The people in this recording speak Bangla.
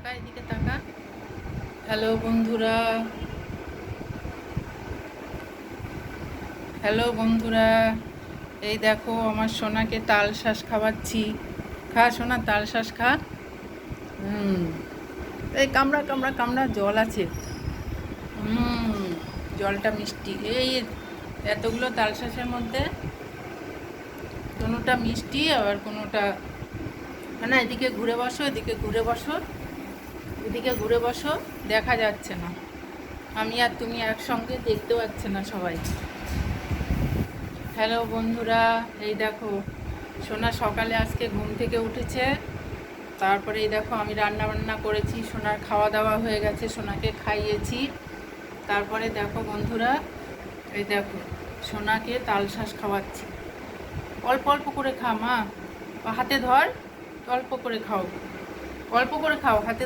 তাকা, এদিকে তাকা। হ্যালো বন্ধুরা, হ্যালো বন্ধুরা, এই দেখো আমার সোনাকে তাল শাঁস খাওয়াচ্ছি। খা সোনা, তাল শাঁস খা। হুম, এই কামড়া কামড়া কামড়া, জল আছে। হুম, জলটা মিষ্টি। এই এতগুলো তাল শাঁসের মধ্যে কোনোটা মিষ্টি আবার কোনোটা না। এদিকে ঘুরে বসো, এদিকে ঘুরে বসো, এদিকে ঘুরে বসো। দেখা যাচ্ছে না, আমি আর তুমি একসঙ্গে দেখতে পাচ্ছে না সবাই। হ্যালো বন্ধুরা, এই দেখো সোনা সকালে আজকে ঘুম থেকে উঠেছে। তারপরে এই দেখো আমি রান্না বান্না করেছি, সোনার খাওয়া দাওয়া হয়ে গেছে, সোনাকে খাইয়েছি। তারপরে দেখো বন্ধুরা, এই দেখো সোনাকে তাল শাঁস খাওয়াচ্ছি। অল্প অল্প করে খা মা, হাতে ধর, অল্প করে খাও, অল্প করে খাও, হাতে